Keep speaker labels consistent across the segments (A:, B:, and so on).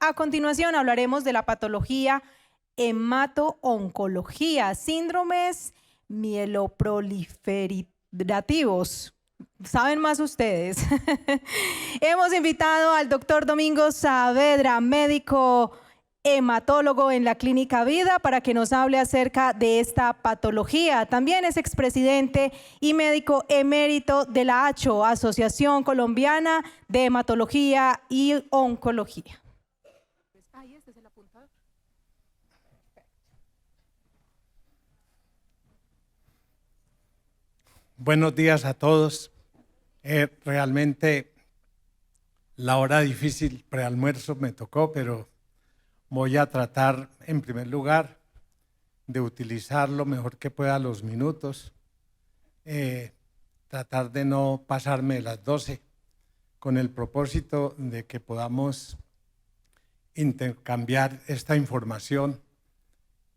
A: A continuación hablaremos de la patología hemato-oncología, síndromes mieloproliferativos. ¿Saben más ustedes? Hemos invitado al doctor Domingo Saavedra, médico hematólogo en la Clínica Vida, para que nos hable acerca de esta patología. También es expresidente y médico emérito de la ACHO, Asociación Colombiana de Hematología y Oncología.
B: Buenos días a todos. Realmente la hora difícil prealmuerzo me tocó, pero voy a tratar en primer lugar de utilizar lo mejor que pueda los minutos, tratar de no pasarme de las 12, con el propósito de que podamos intercambiar esta información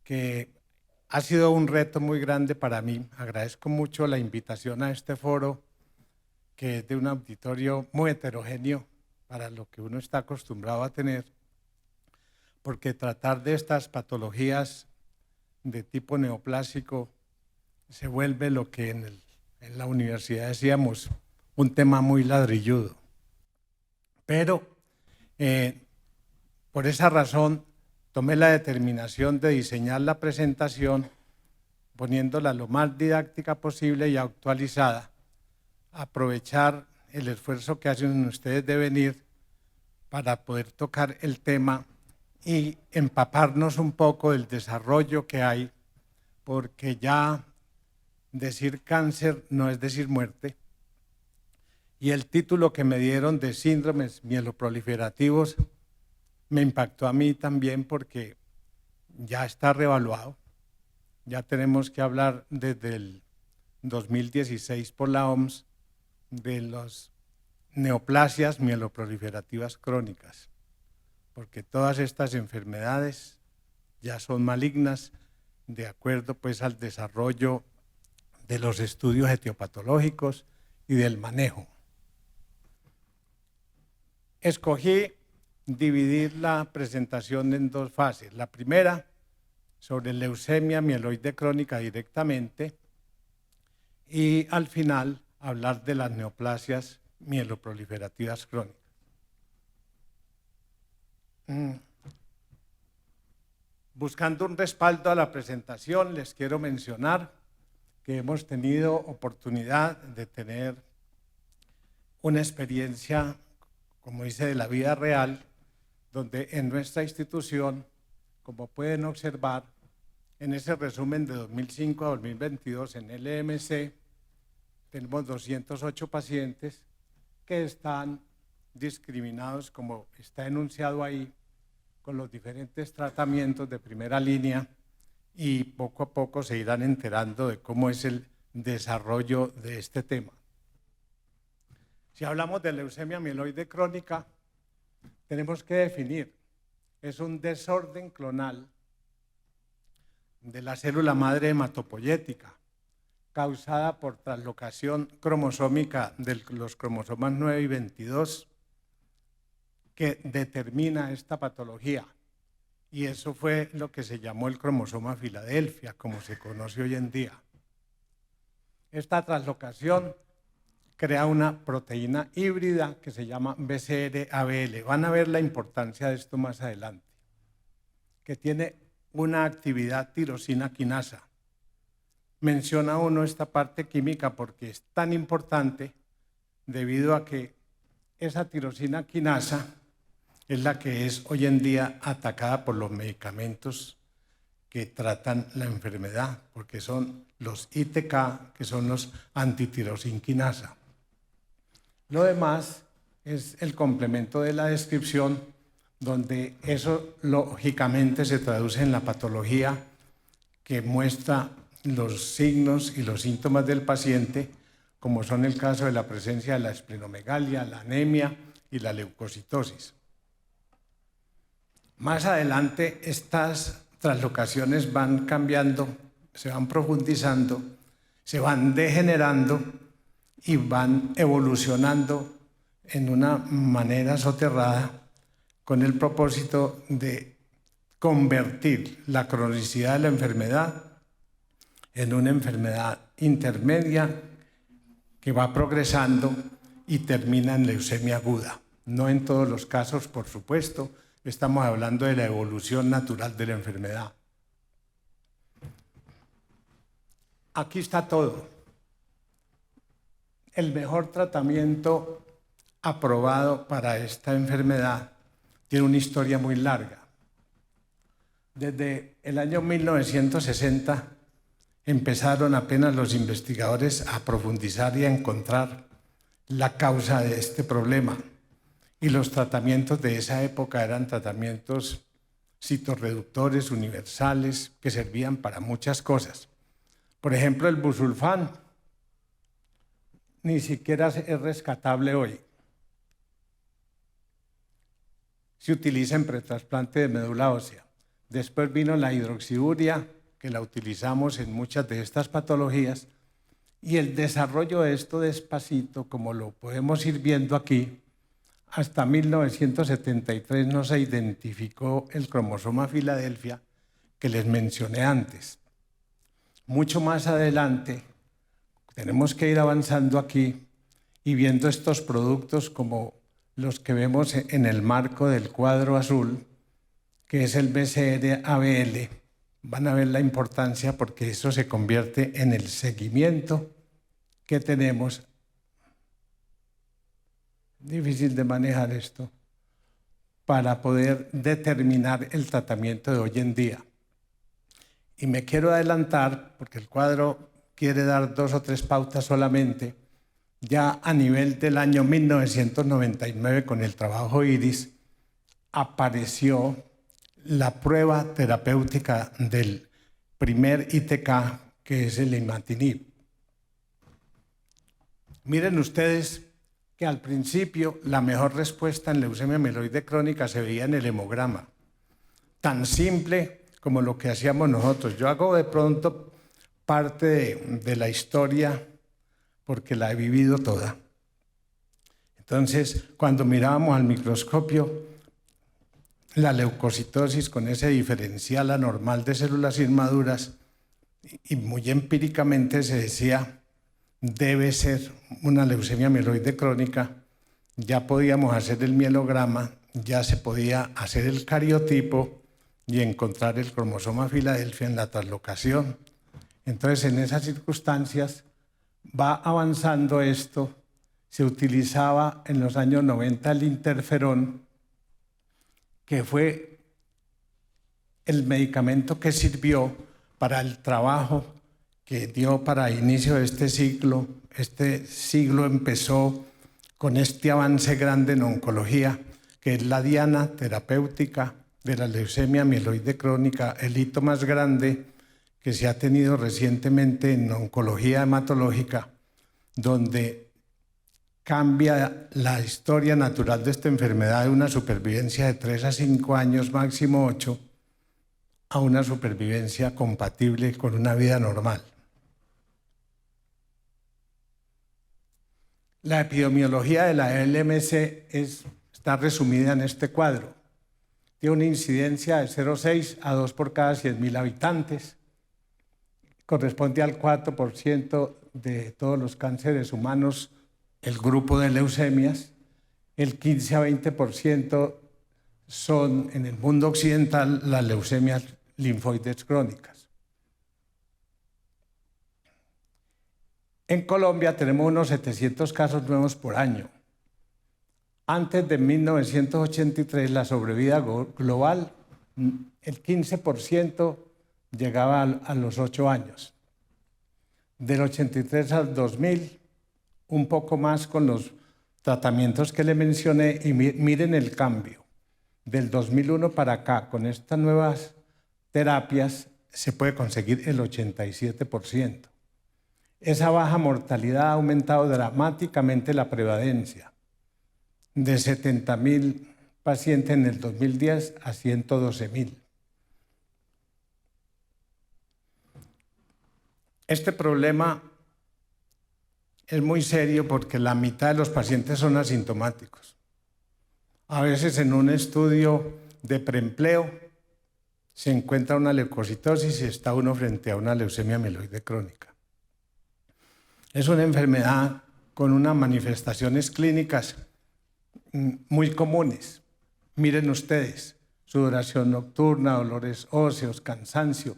B: que ha sido un reto muy grande para mí. Agradezco mucho la invitación a este foro, que es de un auditorio muy heterogéneo para lo que uno está acostumbrado a tener, porque tratar de estas patologías de tipo neoplásico se vuelve lo que en la universidad decíamos, un tema muy ladrilludo. Pero por esa razón tomé la determinación de diseñar la presentación poniéndola lo más didáctica posible y actualizada, aprovechar el esfuerzo que hacen ustedes de venir para poder tocar el tema y empaparnos un poco del desarrollo que hay, porque ya decir cáncer no es decir muerte, y el título que me dieron de síndromes mieloproliferativos me impactó a mí también, porque ya está reevaluado. Ya tenemos que hablar desde el 2016 por la OMS de las neoplasias mieloproliferativas crónicas, porque todas estas enfermedades ya son malignas de acuerdo pues al desarrollo de los estudios etiopatológicos y del manejo. Escogí dividir la presentación en dos fases. La primera, sobre leucemia mieloide crónica directamente, y al final hablar de las neoplasias mieloproliferativas crónicas. Buscando un respaldo a la presentación, les quiero mencionar que hemos tenido oportunidad de tener una experiencia, como dice, de la vida real, donde en nuestra institución, como pueden observar, en ese resumen de 2005 a 2022 en LMC, tenemos 208 pacientes que están discriminados, como está enunciado ahí, con los diferentes tratamientos de primera línea, y poco a poco se irán enterando de cómo es el desarrollo de este tema. Si hablamos de leucemia mieloide crónica, tenemos que definir, es un desorden clonal de la célula madre hematopoyética, causada por translocación cromosómica de los cromosomas 9 y 22, que determina esta patología. Y eso fue lo que se llamó el cromosoma Filadelfia, como se conoce hoy en día. Esta translocación crea una proteína híbrida que se llama BCR-ABL. Van a ver la importancia de esto más adelante, que tiene una actividad tirosina quinasa. Menciona uno esta parte química porque es tan importante debido a que esa tirosina quinasa es la que es hoy en día atacada por los medicamentos que tratan la enfermedad, porque son los ITK, que son los antitirosin quinasa. Lo demás es el complemento de la descripción, donde eso lógicamente se traduce en la patología, que muestra los signos y los síntomas del paciente, como son el caso de la presencia de la esplenomegalia, la anemia y la leucocitosis. Más adelante estas translocaciones van cambiando, se van profundizando, se van degenerando y van evolucionando en una manera soterrada con el propósito de convertir la cronicidad de la enfermedad en una enfermedad intermedia que va progresando y termina en leucemia aguda. No en todos los casos, por supuesto, estamos hablando de la evolución natural de la enfermedad. Aquí está todo. El mejor tratamiento aprobado para esta enfermedad tiene una historia muy larga. Desde el año 1960 empezaron apenas los investigadores a profundizar y a encontrar la causa de este problema. Y los tratamientos de esa época eran tratamientos citorreductores universales que servían para muchas cosas. Por ejemplo, el busulfán ni siquiera es rescatable hoy. Se utiliza en pretrasplante de médula ósea. Después vino la hidroxiuria, que la utilizamos en muchas de estas patologías, y el desarrollo de esto despacito, como lo podemos ir viendo aquí, hasta 1973 no se identificó el cromosoma Filadelfia que les mencioné antes. Mucho más adelante tenemos que ir avanzando aquí y viendo estos productos como los que vemos en el marco del cuadro azul, que es el BCR-ABL. Van a ver la importancia porque eso se convierte en el seguimiento que tenemos. Difícil de manejar esto para poder determinar el tratamiento de hoy en día. Y me quiero adelantar, porque el cuadro quiere dar 2 o 3 pautas solamente, ya a nivel del año 1999 con el trabajo IRIS, apareció la prueba terapéutica del primer ITK, que es el imatinib. Miren ustedes que al principio la mejor respuesta en leucemia mieloide crónica se veía en el hemograma, tan simple como lo que hacíamos nosotros. Yo hago de pronto parte de la historia porque la he vivido toda. Entonces, cuando mirábamos al microscopio, la leucocitosis con ese diferencial anormal de células inmaduras, y muy empíricamente se decía, debe ser una leucemia mieloide crónica. Ya podíamos hacer el mielograma, ya se podía hacer el cariotipo y encontrar el cromosoma Filadelfia en la translocación. Entonces, en esas circunstancias va avanzando esto. Se utilizaba en los años 90 el interferón, que fue el medicamento que sirvió para el trabajo que dio para inicio de este siglo. Este siglo empezó con este avance grande en oncología, que es la diana terapéutica de la leucemia mieloide crónica, el hito más grande que se ha tenido recientemente en oncología hematológica, donde cambia la historia natural de esta enfermedad de una supervivencia de 3 a 5 años, máximo 8, a una supervivencia compatible con una vida normal. La epidemiología de la LMC está resumida en este cuadro. Tiene una incidencia de 0,6 a 2 por cada 100.000 habitantes. Corresponde al 4% de todos los cánceres humanos, el grupo de leucemias. El 15 a 20% son en el mundo occidental las leucemias linfoides crónicas. En Colombia tenemos unos 700 casos nuevos por año. Antes de 1983, la sobrevida global, el 15% llegaba a los 8 años. Del 83 al 2000, un poco más con los tratamientos que le mencioné, y miren el cambio. Del 2001 para acá, con estas nuevas terapias, se puede conseguir el 87%. Esa baja mortalidad ha aumentado dramáticamente la prevalencia, de 70.000 pacientes en el 2010 a 112.000. Este problema es muy serio porque la mitad de los pacientes son asintomáticos. A veces en un estudio de preempleo se encuentra una leucocitosis y está uno frente a una leucemia mieloide crónica. Es una enfermedad con unas manifestaciones clínicas muy comunes. Miren ustedes, sudoración nocturna, dolores óseos, cansancio,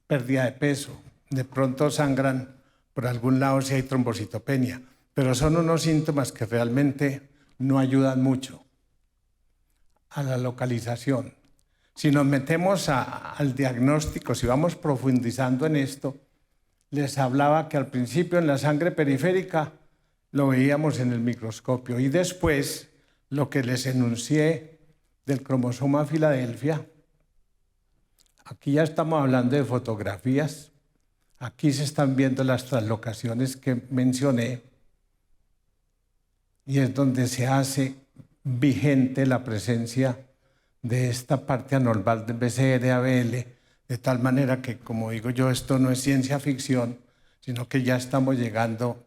B: pérdida de peso, de pronto sangran por algún lado si hay trombocitopenia, pero son unos síntomas que realmente no ayudan mucho a la localización. Si nos metemos al diagnóstico, si vamos profundizando en esto, les hablaba que al principio en la sangre periférica lo veíamos en el microscopio y después lo que les enuncié del cromosoma Filadelfia. Aquí ya estamos hablando de fotografías. Aquí se están viendo las translocaciones que mencioné y es donde se hace vigente la presencia de esta parte anormal del BCR-ABL, de tal manera que, como digo yo, esto no es ciencia ficción, sino que ya estamos llegando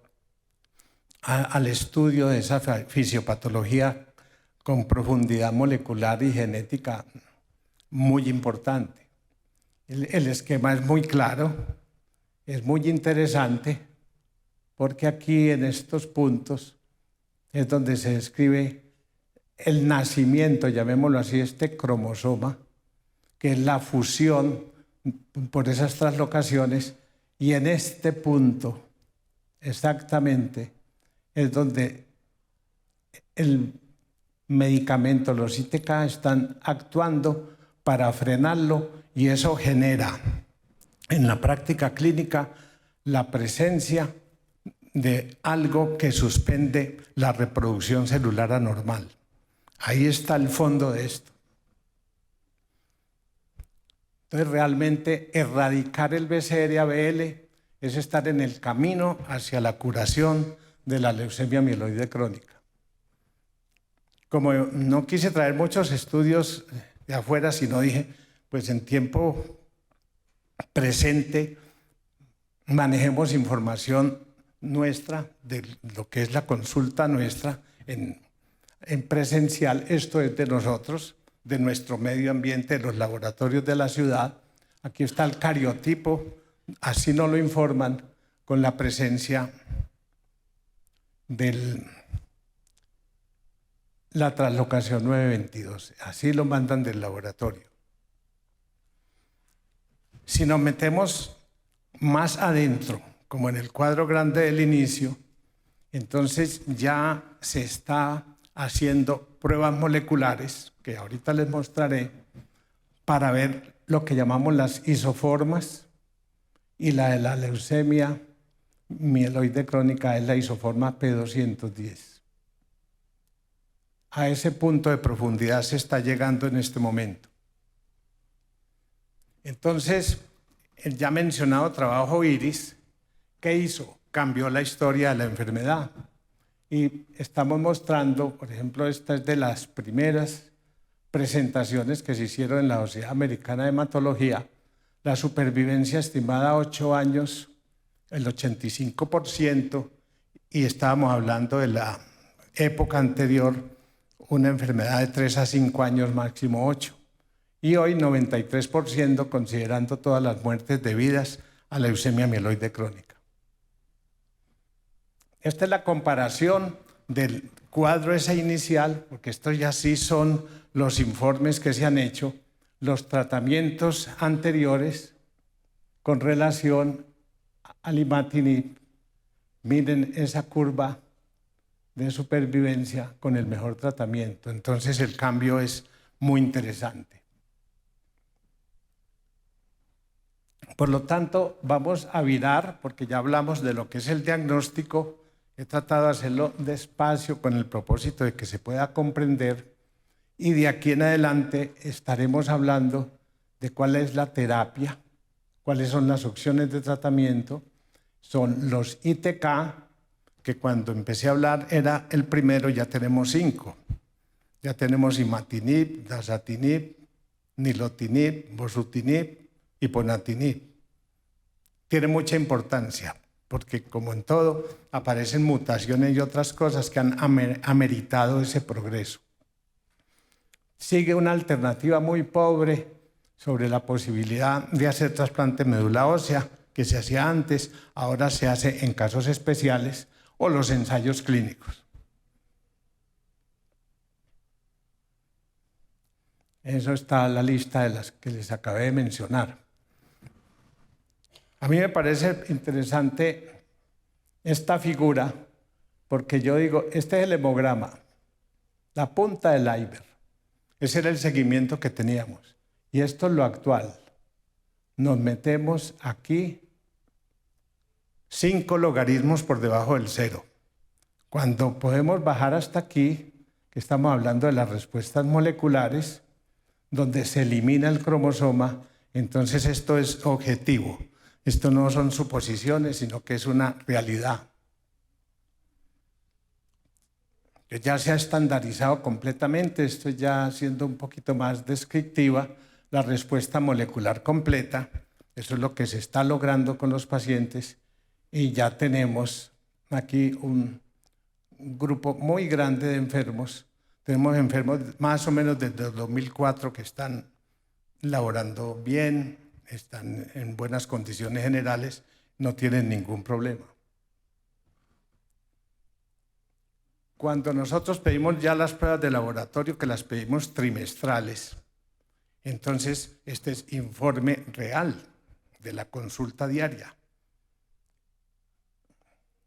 B: al estudio de esa fisiopatología con profundidad molecular y genética muy importante. El esquema es muy claro, es muy interesante, porque aquí en estos puntos es donde se describe el nacimiento, llamémoslo así, este cromosoma, que es la fusión por esas translocaciones, y en este punto exactamente es donde el medicamento, los ITK, están actuando para frenarlo y eso genera en la práctica clínica la presencia de algo que suspende la reproducción celular anormal. Ahí está el fondo de esto. Entonces, realmente erradicar el BCR-ABL es estar en el camino hacia la curación de la leucemia mieloide crónica. Como no quise traer muchos estudios de afuera, sino dije, pues en tiempo presente manejemos información nuestra de lo que es la consulta nuestra en presencial. Esto es de nosotros, de nuestro medio ambiente, de los laboratorios de la ciudad. Aquí está el cariotipo, así nos lo informan, con la presencia de la translocación 922. Así lo mandan del laboratorio. Si nos metemos más adentro, como en el cuadro grande del inicio, entonces ya se está haciendo pruebas moleculares, que ahorita les mostraré, para ver lo que llamamos las isoformas, y la de la leucemia mieloide crónica es la isoforma P210. A ese punto de profundidad se está llegando en este momento. Entonces, el ya mencionado trabajo IRIS, ¿qué hizo? Cambió la historia de la enfermedad. Y estamos mostrando, por ejemplo, esta es de las primeras presentaciones que se hicieron en la Sociedad Americana de Hematología, la supervivencia estimada a 8 años, el 85%, y estábamos hablando de la época anterior, una enfermedad de 3 a 5 años, máximo 8. Y hoy 93%, considerando todas las muertes debidas a la leucemia mieloide crónica. Esta es la comparación del cuadro ese inicial, porque estos ya sí son los informes que se han hecho, los tratamientos anteriores con relación al imatinib. Miren esa curva de supervivencia con el mejor tratamiento. Entonces el cambio es muy interesante. Por lo tanto, vamos a virar, porque ya hablamos de lo que es el diagnóstico. He tratado de hacerlo despacio con el propósito de que se pueda comprender, y de aquí en adelante estaremos hablando de cuál es la terapia, cuáles son las opciones de tratamiento. Son los ITK, que cuando empecé a hablar era el primero, ya tenemos 5. Ya tenemos imatinib, dasatinib, nilotinib, bosutinib y ponatinib. Tiene mucha importancia, porque como en todo, aparecen mutaciones y otras cosas que han ameritado ese progreso. Sigue una alternativa muy pobre sobre la posibilidad de hacer trasplante de médula ósea, que se hacía antes, ahora se hace en casos especiales, o los ensayos clínicos. Eso está en la lista de las que les acabé de mencionar. A mí me parece interesante esta figura, porque yo digo, este es el hemograma, la punta del iceberg. Ese era el seguimiento que teníamos. Y esto es lo actual. Nos metemos aquí 5 logaritmos por debajo del 0. Cuando podemos bajar hasta aquí, que estamos hablando de las respuestas moleculares, donde se elimina el cromosoma, entonces esto es objetivo. Esto no son suposiciones, sino que es una realidad. Que ya se ha estandarizado completamente, esto ya siendo un poquito más descriptiva, la respuesta molecular completa. Eso es lo que se está logrando con los pacientes y ya tenemos aquí un grupo muy grande de enfermos. Tenemos enfermos más o menos desde 2004 que están laborando bien, están en buenas condiciones generales, no tienen ningún problema. Cuando nosotros pedimos ya las pruebas de laboratorio, que las pedimos trimestrales, entonces este es informe real de la consulta diaria.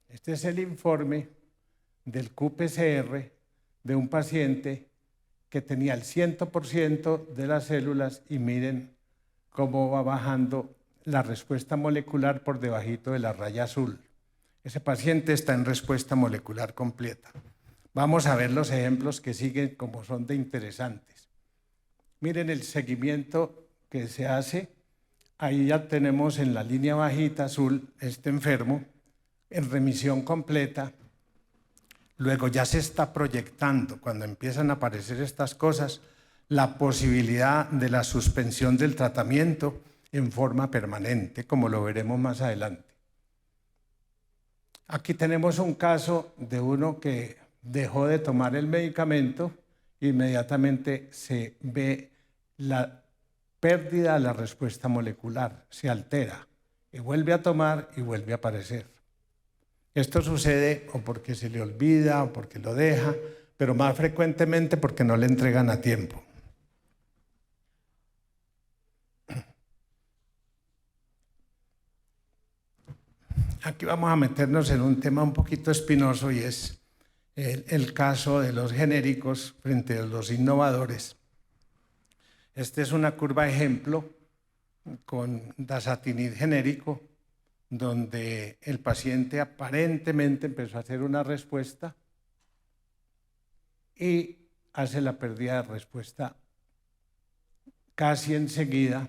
B: Este es el informe del qPCR de un paciente que tenía el 100% de las células y miren cómo va bajando la respuesta molecular por debajito de la raya azul. Ese paciente está en respuesta molecular completa. Vamos a ver los ejemplos que siguen como son de interesantes. Miren el seguimiento que se hace. Ahí ya tenemos en la línea bajita azul este enfermo en remisión completa. Luego ya se está proyectando, cuando empiezan a aparecer estas cosas, la posibilidad de la suspensión del tratamiento en forma permanente, como lo veremos más adelante. Aquí tenemos un caso de uno que dejó de tomar el medicamento, inmediatamente se ve la pérdida de la respuesta molecular, se altera y vuelve a tomar y vuelve a aparecer. Esto sucede o porque se le olvida o porque lo deja, pero más frecuentemente porque no le entregan a tiempo. Aquí vamos a meternos en un tema un poquito espinoso y es el caso de los genéricos frente a los innovadores. Esta es una curva ejemplo con dasatinib genérico, donde el paciente aparentemente empezó a hacer una respuesta y hace la pérdida de respuesta casi enseguida.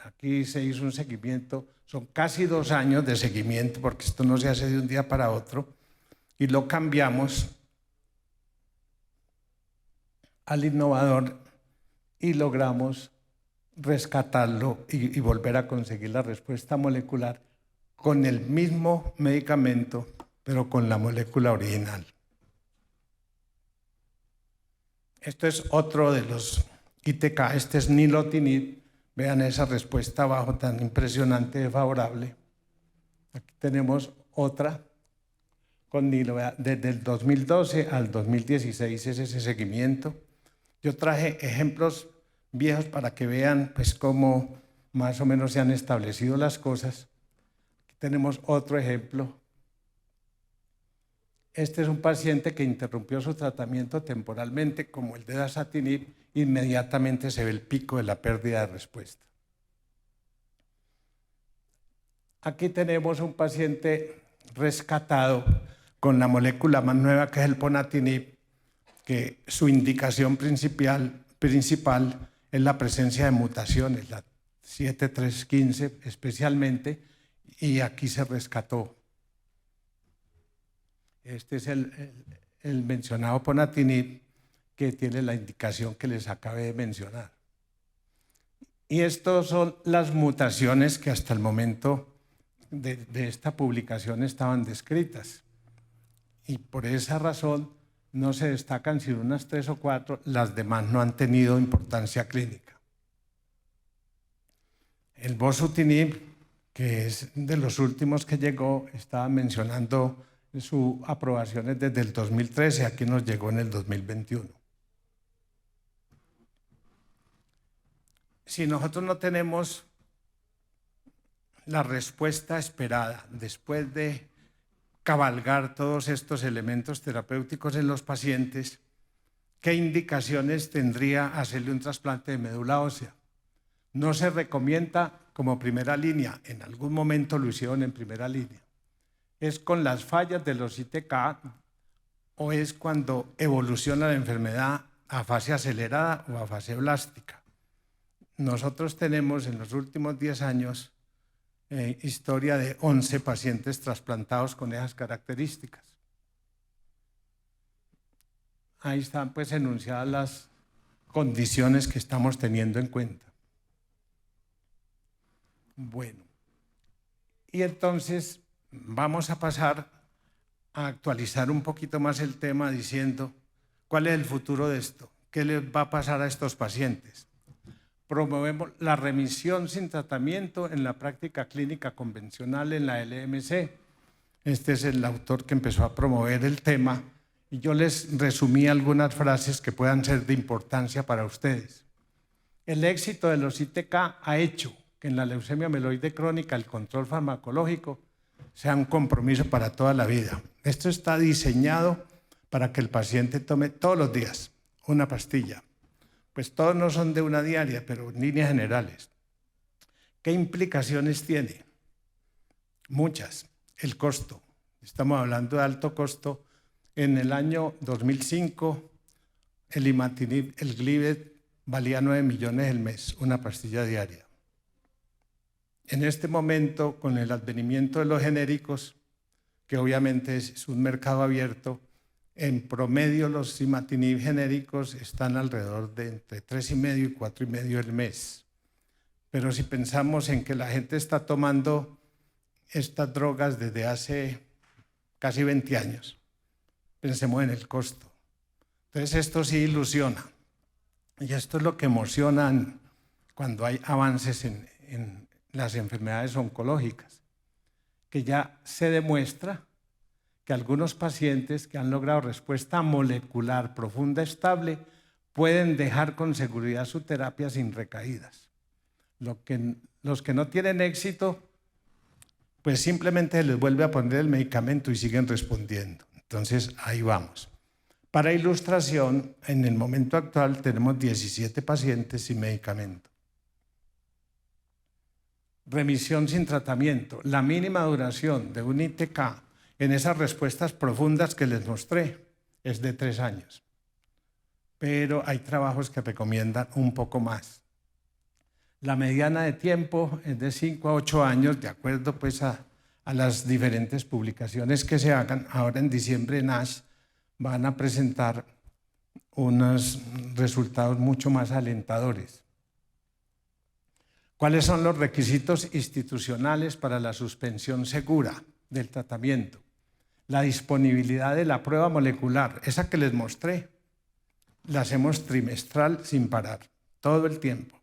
B: Aquí se hizo un seguimiento, son casi 2 años de seguimiento, porque esto no se hace de un día para otro, y lo cambiamos al innovador y logramos rescatarlo y volver a conseguir la respuesta molecular con el mismo medicamento, pero con la molécula original. Esto es otro de los ITK, este es nilotinib. Vean esa respuesta abajo tan impresionante de favorable. Aquí tenemos otra con nilo, desde el 2012 al 2016 es ese seguimiento. Yo traje ejemplos viejos para que vean pues cómo más o menos se han establecido las cosas. Aquí tenemos otro ejemplo. Este es un paciente que interrumpió su tratamiento temporalmente, como el de dasatinib, inmediatamente se ve el pico de la pérdida de respuesta. Aquí tenemos un paciente rescatado con la molécula más nueva que es el ponatinib, que su indicación principal es la presencia de mutaciones, la 7315 especialmente, y aquí se rescató. Este es el mencionado ponatinib, que tiene la indicación que les acabé de mencionar. Y estas son las mutaciones que hasta el momento de esta publicación estaban descritas. Y por esa razón no se destacan sino unas 3 o 4, las demás no han tenido importancia clínica. El bosutinib, que es de los últimos que llegó, estaba mencionando su aprobación es desde el 2013, aquí nos llegó en el 2021. Si nosotros no tenemos la respuesta esperada después de cabalgar todos estos elementos terapéuticos en los pacientes, ¿qué indicaciones tendría hacerle un trasplante de médula ósea? No se recomienda como primera línea, en algún momento lo hicieron en primera línea. ¿Es con las fallas de los ITK o es cuando evoluciona la enfermedad a fase acelerada o a fase blástica? Nosotros tenemos en los últimos 10 años historia de 11 pacientes trasplantados con esas características. Ahí están pues enunciadas las condiciones que estamos teniendo en cuenta. Bueno, y entonces vamos a pasar a actualizar un poquito más el tema diciendo cuál es el futuro de esto, qué les va a pasar a estos pacientes. Promovemos la remisión sin tratamiento en la práctica clínica convencional en la LMC. Este es el autor que empezó a promover el tema y yo les resumí algunas frases que puedan ser de importancia para ustedes. El éxito de los ITK ha hecho que en la leucemia mieloide crónica el control farmacológico sea un compromiso para toda la vida. Esto está diseñado para que el paciente tome todos los días una pastilla. Pues todos no son de una diaria, pero en líneas generales. ¿Qué implicaciones tiene? Muchas. El costo. Estamos hablando de alto costo. En el año 2005, el imatinib, el Glivec, valía 9 millones el mes, una pastilla diaria. En este momento, con el advenimiento de los genéricos, que obviamente es un mercado abierto, en promedio los imatinib genéricos están alrededor de entre 3,5 y 4,5 el mes. Pero si pensamos en que la gente está tomando estas drogas desde hace casi 20 años, pensemos en el costo. Entonces esto sí ilusiona. Y esto es lo que emociona cuando hay avances en las enfermedades oncológicas, que ya se demuestra que algunos pacientes que han logrado respuesta molecular profunda estable pueden dejar con seguridad su terapia sin recaídas. Los que no tienen éxito, pues simplemente les vuelve a poner el medicamento y siguen respondiendo. Entonces, ahí vamos. Para ilustración, en el momento actual tenemos 17 pacientes sin medicamento. Remisión sin tratamiento. La mínima duración de un ITK en esas respuestas profundas que les mostré es de 3 años. Pero hay trabajos que recomiendan un poco más. La mediana de tiempo es de 5 a 8 años, de acuerdo pues a las diferentes publicaciones que se hagan. Ahora en diciembre en ASH van a presentar unos resultados mucho más alentadores. ¿Cuáles son los requisitos institucionales para la suspensión segura del tratamiento? La disponibilidad de la prueba molecular, esa que les mostré, la hacemos trimestral sin parar, todo el tiempo.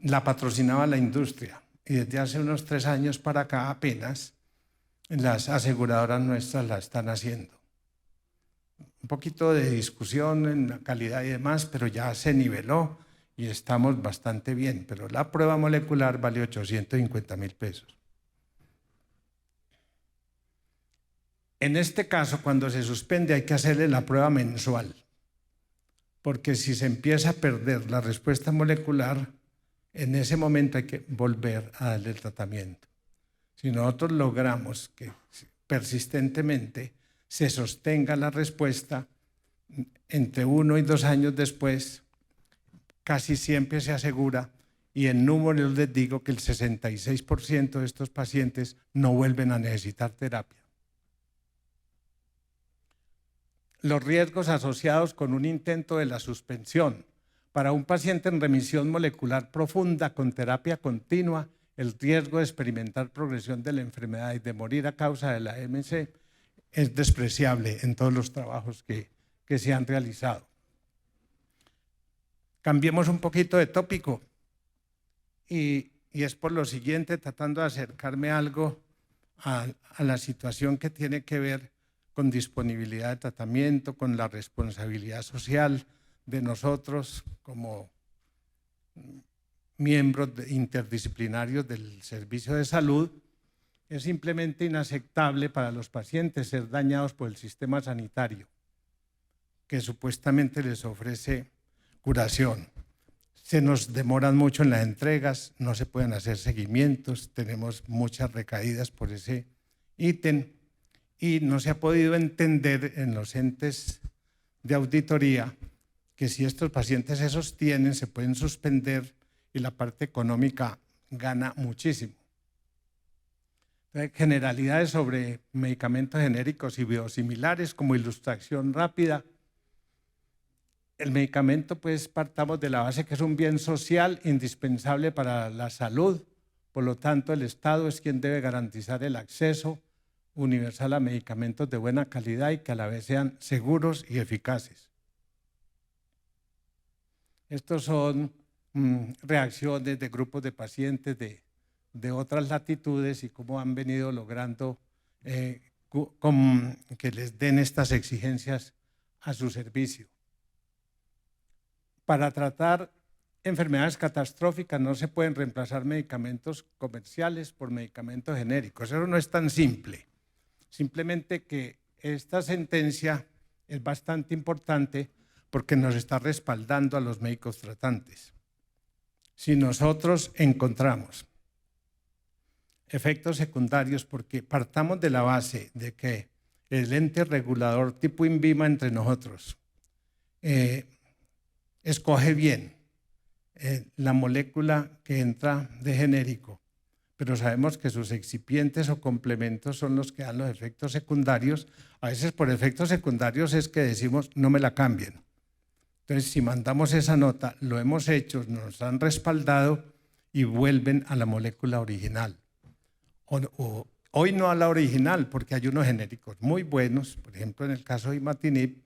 B: La patrocinaba la industria y desde hace unos 3 años para acá apenas las aseguradoras nuestras la están haciendo. Un poquito de discusión en la calidad y demás, pero ya se niveló y estamos bastante bien. Pero la prueba molecular vale 850.000 pesos. En este caso, cuando se suspende, hay que hacerle la prueba mensual, porque si se empieza a perder la respuesta molecular, en ese momento hay que volver a darle el tratamiento. Si nosotros logramos que persistentemente se sostenga la respuesta, entre 1 y 2 años después, casi siempre se asegura, y en números les digo que el 66% de estos pacientes no vuelven a necesitar terapia. Los riesgos asociados con un intento de la suspensión. Para un paciente en remisión molecular profunda con terapia continua, el riesgo de experimentar progresión de la enfermedad y de morir a causa de la MC es despreciable en todos los trabajos que que se han realizado. Cambiemos un poquito de tópico y es por lo siguiente, tratando de acercarme algo a la situación que tiene que ver con disponibilidad de tratamiento, con la responsabilidad social de nosotros como miembros interdisciplinarios del servicio de salud. Es simplemente inaceptable para los pacientes ser dañados por el sistema sanitario, que supuestamente les ofrece curación. Se nos demoran mucho en las entregas, no se pueden hacer seguimientos, tenemos muchas recaídas por ese ítem y no se ha podido entender en los entes de auditoría que si estos pacientes se sostienen, se pueden suspender y la parte económica gana muchísimo. Generalidades sobre medicamentos genéricos y biosimilares como ilustración rápida. El medicamento, pues partamos de la base que es un bien social indispensable para la salud, por lo tanto el Estado es quien debe garantizar el acceso universal a medicamentos de buena calidad y que a la vez sean seguros y eficaces. Estos son reacciones de grupos de pacientes de otras latitudes y cómo han venido logrando que les den estas exigencias a su servicio. Para tratar enfermedades catastróficas no se pueden reemplazar medicamentos comerciales por medicamentos genéricos. Eso no es tan simple. Simplemente que esta sentencia es bastante importante porque nos está respaldando a los médicos tratantes. Si nosotros encontramos efectos secundarios, porque partamos de la base de que el ente regulador tipo INVIMA entre nosotros escoge bien la molécula que entra de genérico, pero sabemos que sus excipientes o complementos son los que dan los efectos secundarios. A veces por efectos secundarios es que decimos no me la cambien. Entonces, si mandamos esa nota, lo hemos hecho, nos han respaldado y vuelven a la molécula original. Hoy no a la original, porque hay unos genéricos muy buenos, por ejemplo, en el caso de imatinib,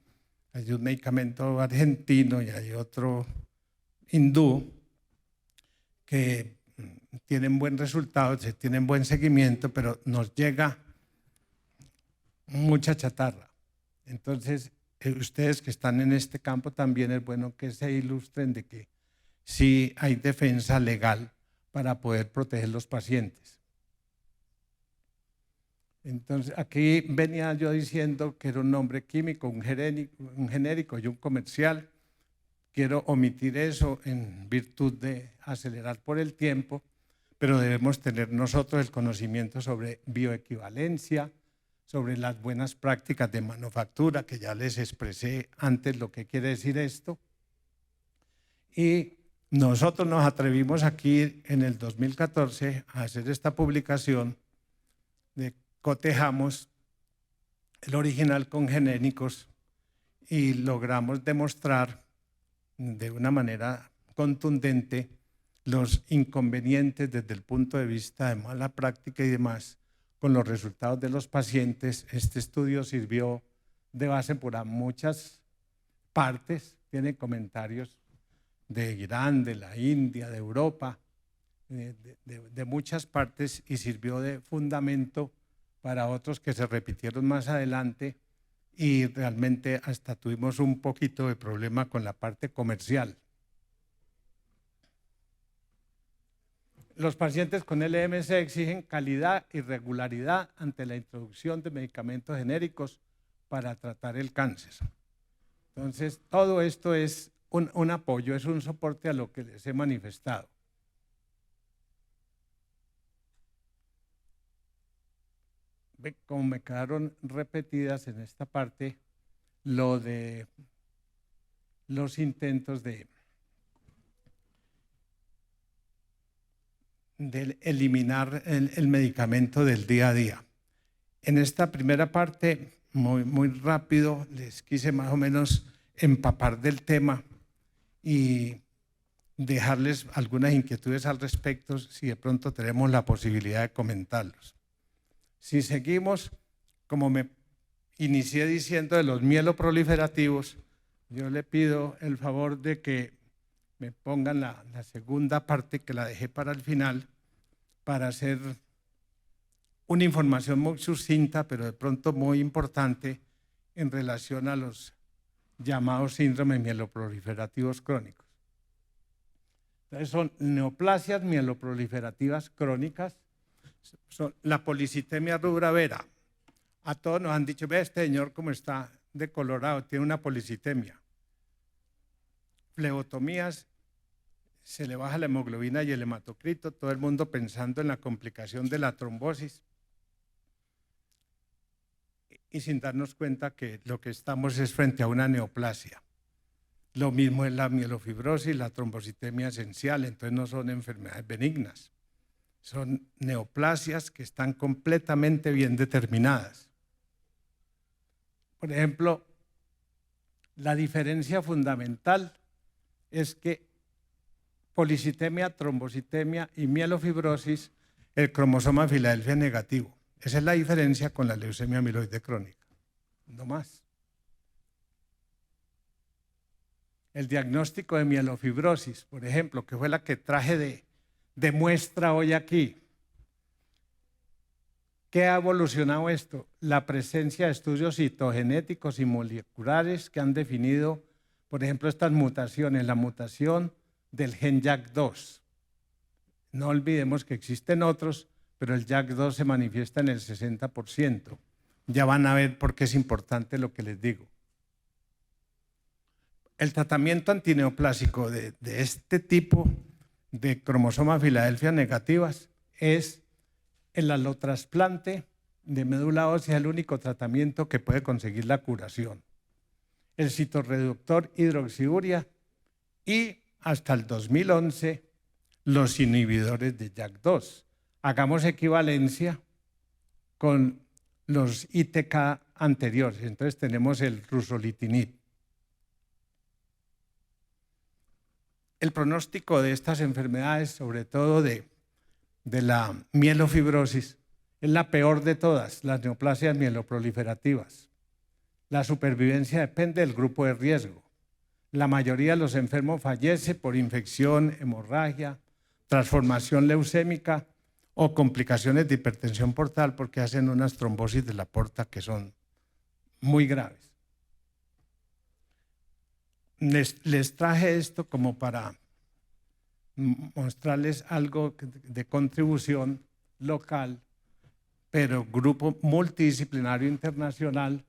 B: hay un medicamento argentino y hay otro hindú que tienen buen resultado, tienen buen seguimiento, pero nos llega mucha chatarra. Entonces, ustedes que están en este campo también es bueno que se ilustren de que sí hay defensa legal para poder proteger los pacientes. Entonces, aquí venía yo diciendo que era un nombre químico, un genérico y un comercial. Quiero omitir eso en virtud de acelerar por el tiempo, pero debemos tener nosotros el conocimiento sobre bioequivalencia, sobre las buenas prácticas de manufactura, que ya les expresé antes lo que quiere decir esto. Y nosotros nos atrevimos aquí en el 2014 a hacer esta publicación de cotejamos el original con genéricos y logramos demostrar de una manera contundente los inconvenientes desde el punto de vista de mala práctica y demás con los resultados de los pacientes. Este estudio sirvió de base para muchas partes, tiene comentarios de Irán, de la India, de Europa, de muchas partes y sirvió de fundamento para otros que se repitieron más adelante y realmente hasta tuvimos un poquito de problema con la parte comercial. Los pacientes con LMC exigen calidad y regularidad ante la introducción de medicamentos genéricos para tratar el cáncer. Entonces, todo esto es un apoyo, es un soporte a lo que les he manifestado. Como me quedaron repetidas en esta parte, lo de los intentos de eliminar el medicamento del día a día. En esta primera parte, muy rápido, les quise más o menos empapar del tema y dejarles algunas inquietudes al respecto, si de pronto tenemos la posibilidad de comentarlos. Si seguimos, como me inicié diciendo de los mieloproliferativos, yo le pido el favor de que me pongan la segunda parte, que la dejé para el final, para hacer una información muy sucinta, pero de pronto muy importante en relación a los llamados síndromes mieloproliferativos crónicos. Entonces son neoplasias mieloproliferativas crónicas, son la policitemia rubra vera. A todos nos han dicho, ve este señor cómo está decolorado, tiene una policitemia. Flebotomías, se le baja la hemoglobina y el hematocrito, todo el mundo pensando en la complicación de la trombosis y sin darnos cuenta que lo que estamos es frente a una neoplasia. Lo mismo es la mielofibrosis, la trombocitemia esencial, entonces no son enfermedades benignas, son neoplasias que están completamente bien determinadas. Por ejemplo, la diferencia fundamental es que policitemia, trombocitemia y mielofibrosis, el cromosoma Filadelfia es negativo. Esa es la diferencia con la leucemia amiloide crónica, no más. El diagnóstico de mielofibrosis, por ejemplo, que fue la que traje de muestra hoy aquí. ¿Qué ha evolucionado esto? La presencia de estudios citogenéticos y moleculares que han definido, por ejemplo, estas mutaciones, la mutación del gen JAK2. No olvidemos que existen otros, pero el JAK2 se manifiesta en el 60%. Ya van a ver por qué es importante lo que les digo. El tratamiento antineoplásico de este tipo de cromosomas Filadelfia negativas es el alotrasplante de médula ósea, el único tratamiento que puede conseguir la curación. El citorreductor hidroxiurea y hasta el 2011 los inhibidores de JAK2. Hagamos equivalencia con los ITK anteriores. Entonces tenemos el rusolitinib. El pronóstico de estas enfermedades, sobre todo de la mielofibrosis, es la peor de todas, las neoplasias mieloproliferativas. La supervivencia depende del grupo de riesgo. La mayoría de los enfermos fallece por infección, hemorragia, transformación leucémica o complicaciones de hipertensión portal porque hacen unas trombosis de la porta que son muy graves. Les traje esto como para mostrarles algo de contribución local, pero grupo multidisciplinario internacional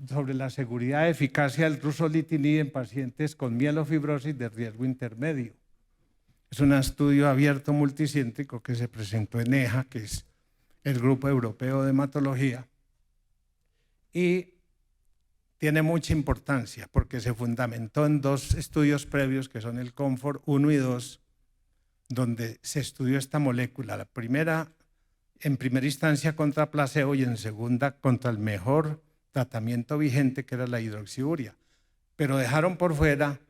B: sobre la seguridad y eficacia del rusolitinib en pacientes con mielofibrosis de riesgo intermedio. Es un estudio abierto multicéntrico que se presentó en EJA, que es el Grupo Europeo de Hematología, y tiene mucha importancia porque se fundamentó en dos estudios previos que son el COMFORT 1 y 2, donde se estudió esta molécula. La primera, en primera instancia contra placebo y en segunda contra el mejor tratamiento vigente, que era la hidroxiurea. Pero dejaron por fuera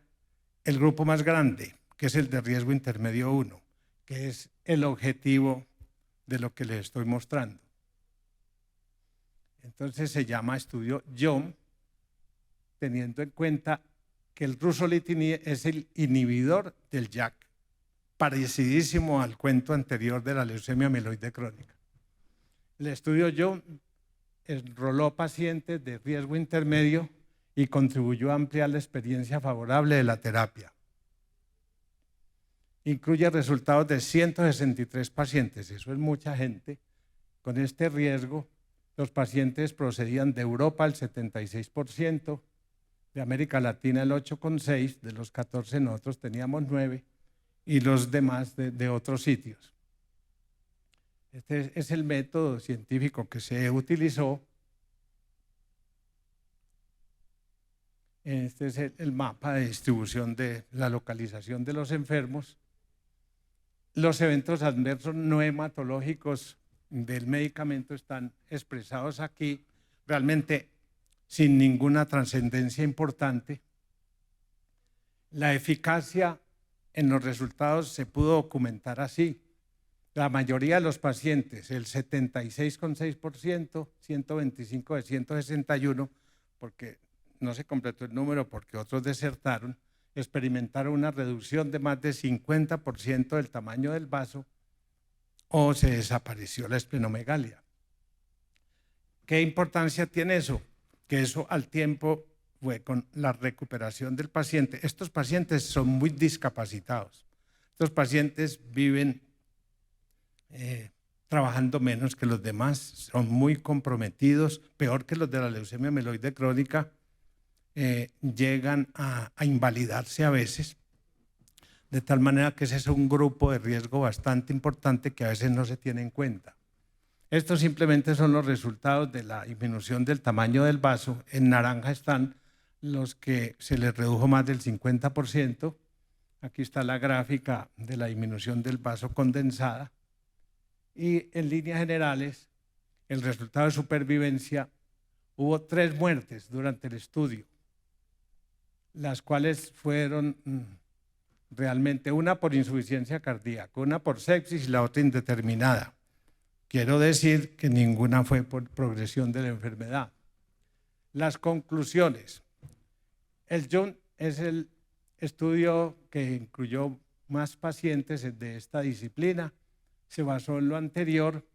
B: el grupo más grande, que es el de riesgo intermedio 1, que es el objetivo de lo que les estoy mostrando. Entonces se llama estudio YOM, teniendo en cuenta que el rusolitinib es el inhibidor del JAK, parecidísimo al cuento anterior de la leucemia amiloide crónica. El estudio YOM enroló pacientes de riesgo intermedio y contribuyó a ampliar la experiencia favorable de la terapia. Incluye resultados de 163 pacientes, eso es mucha gente. Con este riesgo, los pacientes procedían de Europa el 76%, de América Latina el 8,6%, de los 14 nosotros teníamos 9%, y los demás de otros sitios. Este es el método científico que se utilizó. Este es el mapa de distribución de la localización de los enfermos. Los eventos adversos no hematológicos del medicamento están expresados aquí, realmente sin ninguna trascendencia importante. La eficacia en los resultados se pudo documentar así. La mayoría de los pacientes, el 76,6%, 125 de 161, porque no se completó el número porque otros desertaron, experimentaron una reducción de más de 50% del tamaño del vaso o se desapareció la esplenomegalia. ¿Qué importancia tiene eso? Que eso al tiempo fue con la recuperación del paciente. Estos pacientes son muy discapacitados. Estos pacientes viven trabajando menos que los demás, son muy comprometidos, peor que los de la leucemia mieloide crónica, llegan a invalidarse a veces, de tal manera que ese es un grupo de riesgo bastante importante que a veces no se tiene en cuenta. Estos simplemente son los resultados de la disminución del tamaño del vaso. En naranja están los que se les redujo más del 50%. Aquí está la gráfica de la disminución del vaso condensada. Y en líneas generales, el resultado de supervivencia, hubo 3 muertes durante el estudio, las cuales fueron realmente una por insuficiencia cardíaca, una por sepsis y la otra indeterminada. Quiero decir que ninguna fue por progresión de la enfermedad. Las conclusiones. El JUNT es el estudio que incluyó más pacientes de esta disciplina, se basó en lo anterior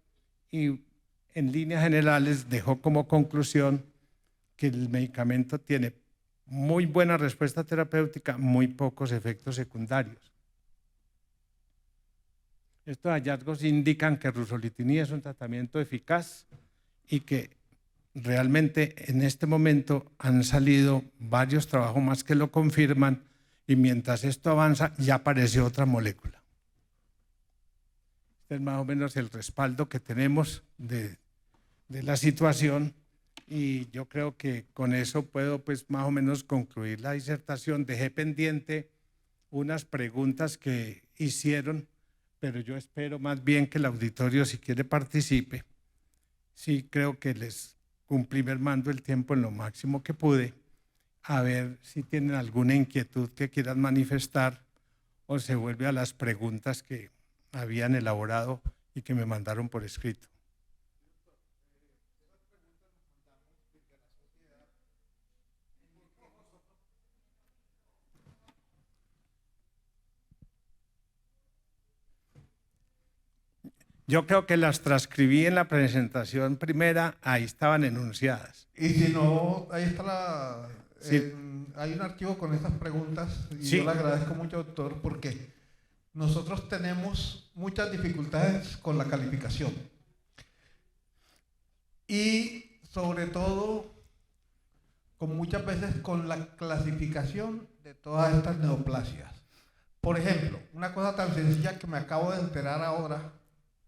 B: y en líneas generales dejó como conclusión que el medicamento tiene muy buena respuesta terapéutica, muy pocos efectos secundarios. Estos hallazgos indican que ruxolitinib es un tratamiento eficaz y que realmente en este momento han salido varios trabajos más que lo confirman y mientras esto avanza ya apareció otra molécula. Este es más o menos el respaldo que tenemos de la situación y yo creo que con eso puedo pues más o menos concluir la disertación. Dejé pendiente unas preguntas que hicieron, pero yo espero más bien que el auditorio si quiere participe. Sí creo que les cumplí mermando el tiempo en lo máximo que pude, a ver si tienen alguna inquietud que quieran manifestar o se vuelve a las preguntas que habían elaborado y que me mandaron por escrito. Yo creo que las transcribí en la presentación primera, ahí estaban enunciadas.
C: Y si no, ahí está
B: Sí.
C: hay un archivo con estas preguntas y
B: Sí.
C: yo le agradezco mucho, doctor, porque nosotros tenemos muchas dificultades con la calificación. Y sobre todo, con muchas veces con la clasificación de todas estas neoplasias. Por ejemplo, una cosa tan sencilla que me acabo de enterar ahora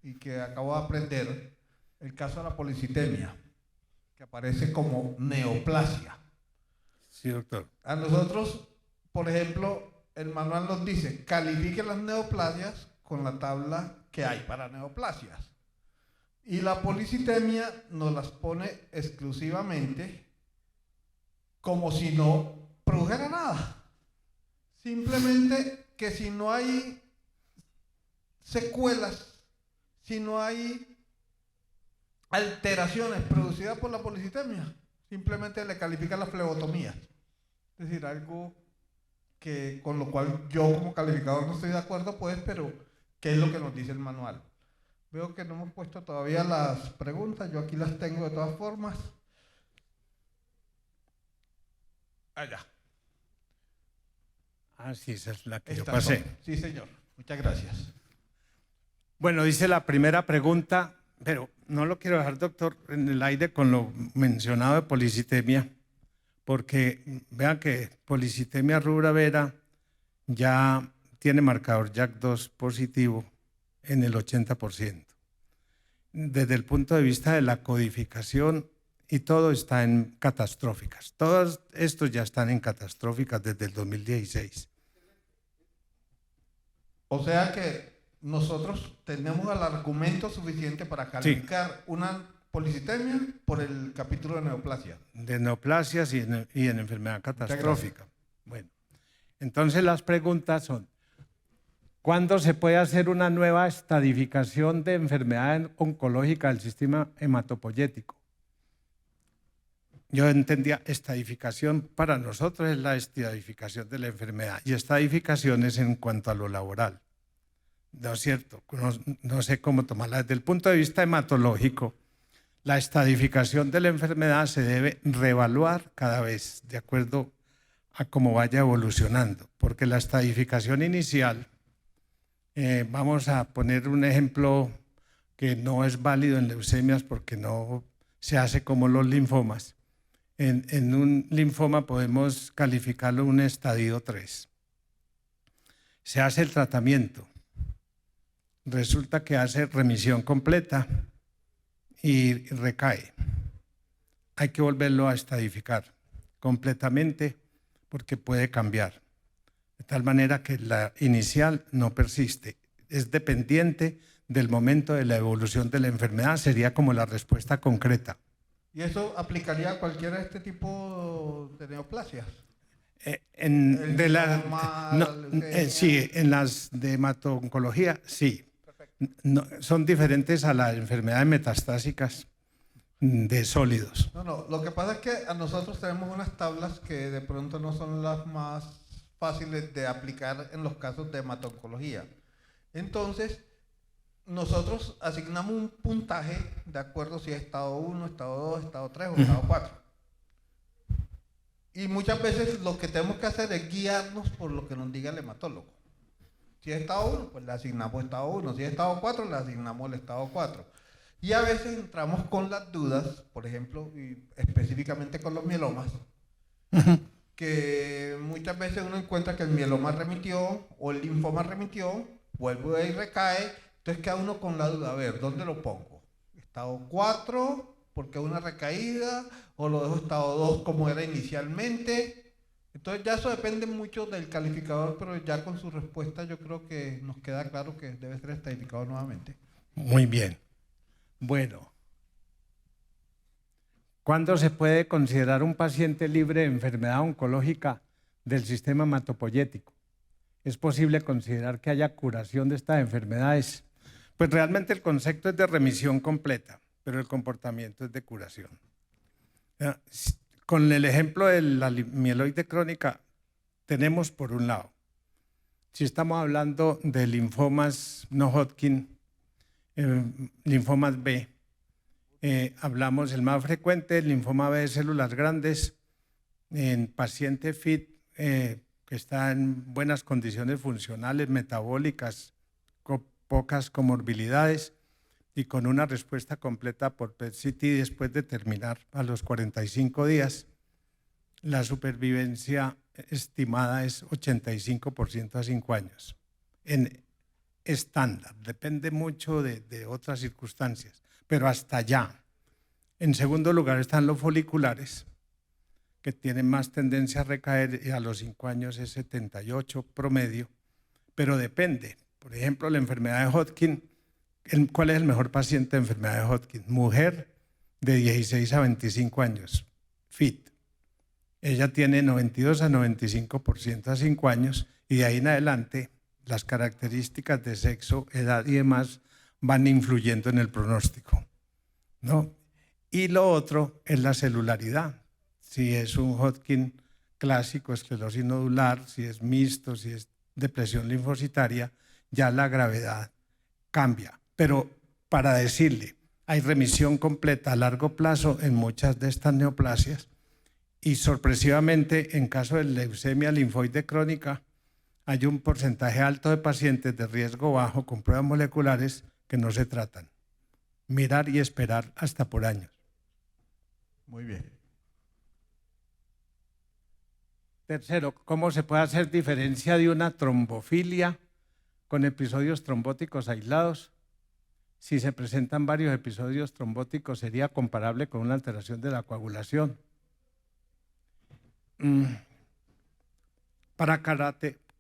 C: y que acabo de aprender, el caso de la policitemia, que aparece como neoplasia.
B: Sí, doctor.
C: A nosotros, por ejemplo, el manual nos dice, califique las neoplasias con la tabla que hay para neoplasias. Y la policitemia nos las pone exclusivamente como si no produjera nada. Simplemente que si no hay secuelas, si no hay alteraciones producidas por la policitemia, simplemente le califican las flebotomías. Es decir, algo que, con lo cual yo como calificador no estoy de acuerdo, pues, pero ¿qué es lo que nos dice el manual? Veo que no hemos puesto todavía las preguntas, yo aquí las tengo de todas formas. Allá.
B: Ah, sí, esa es la que yo
C: Estas
B: pasé.
C: son. Sí, señor. Muchas gracias.
B: Bueno, dice la primera pregunta, pero no lo quiero dejar, doctor, en el aire con lo mencionado de policitemia, porque vean que policitemia rubra vera ya tiene marcador JAK2 positivo en el 80%. Desde el punto de vista de la codificación y todo está en catastróficas. Todos estos ya están en catastróficas desde el 2016.
C: O sea que nosotros tenemos el argumento suficiente para calificar una policitemia por el capítulo de neoplasia.
B: De neoplasias y en enfermedad catastrófica. Bueno, entonces las preguntas son, ¿Cuándo se puede hacer una nueva estadificación de enfermedad oncológica del sistema hematopoyético? Yo entendía estadificación para nosotros es la estadificación de la enfermedad y estadificación es en cuanto a lo laboral. No es cierto, no sé cómo tomarla. Desde el punto de vista hematológico, la estadificación de la enfermedad se debe reevaluar cada vez de acuerdo a cómo vaya evolucionando, porque la estadificación inicial, vamos a poner un ejemplo que no es válido en leucemias porque no se hace como los linfomas. En un linfoma podemos calificarlo un estadio 3. Se hace el tratamiento, resulta que hace remisión completa y recae. Hay que volverlo a estadificar completamente porque puede cambiar. De tal manera que la inicial no persiste. Es dependiente del momento de la evolución de la enfermedad, sería como la respuesta concreta.
C: ¿Y eso aplicaría a cualquiera de este tipo de neoplasias?
B: Sí, en las de hemato-oncología, sí. No, son diferentes a las enfermedades metastásicas de sólidos.
C: No, lo que pasa es que a nosotros tenemos unas tablas que de pronto no son las más fáciles de aplicar en los casos de hemato-oncología. Entonces, nosotros asignamos un puntaje de acuerdo si es estado 1, estado 2, estado 3 o estado 4. Y muchas veces lo que tenemos que hacer es guiarnos por lo que nos diga el hematólogo. Si es estado 1, pues le asignamos estado 1. Si es estado 4, le asignamos el estado 4. Y a veces entramos con las dudas, por ejemplo, y específicamente con los mielomas, que muchas veces uno encuentra que el mieloma remitió o el linfoma remitió, vuelve y recae. Entonces queda uno con la duda, a ver, ¿dónde lo pongo? ¿Estado 4 porque una recaída? ¿O lo dejo estado 2 como era inicialmente? Entonces ya eso depende mucho del calificador, pero ya con su respuesta yo creo que nos queda claro que debe ser estadificado nuevamente.
B: Muy bien. Bueno, ¿cuándo se puede considerar un paciente libre de enfermedad oncológica del sistema hematopoyético? ¿Es posible considerar que haya curación de estas enfermedades? Pues realmente el concepto es de remisión completa, pero el comportamiento es de curación. Con el ejemplo de la mieloide crónica, tenemos por un lado, si estamos hablando de linfomas no Hodgkin, linfomas B, hablamos el más frecuente, el linfoma B de células grandes, en paciente fit, que está en buenas condiciones funcionales, metabólicas, con pocas comorbilidades y con una respuesta completa por PET-CT después de terminar a los 45 días. La supervivencia estimada es 85% a 5 años. En estándar, depende mucho de otras circunstancias, pero hasta allá. En segundo lugar están los foliculares, que tienen más tendencia a recaer y a los 5 años es 78 promedio, pero depende. Por ejemplo, la enfermedad de Hodgkin, ¿cuál es el mejor paciente de enfermedad de Hodgkin? Mujer de 16 a 25 años, fit. Ella tiene 92 a 95% a 5 años y de ahí en adelante las características de sexo, edad y demás van influyendo en el pronóstico, ¿no? Y lo otro es la celularidad. Si es un Hodgkin clásico, esclerosis nodular, si es mixto, si es depresión linfocitaria, ya la gravedad cambia. Pero para decirle, hay remisión completa a largo plazo en muchas de estas neoplasias y sorpresivamente en caso de leucemia linfoide crónica hay un porcentaje alto de pacientes de riesgo bajo con pruebas moleculares que no se tratan. Mirar y esperar hasta por años.
C: Muy bien.
B: Tercero, ¿cómo se puede hacer diferencia de una trombofilia con episodios trombóticos aislados? Si se presentan varios episodios trombóticos, ¿sería comparable con una alteración de la coagulación? Para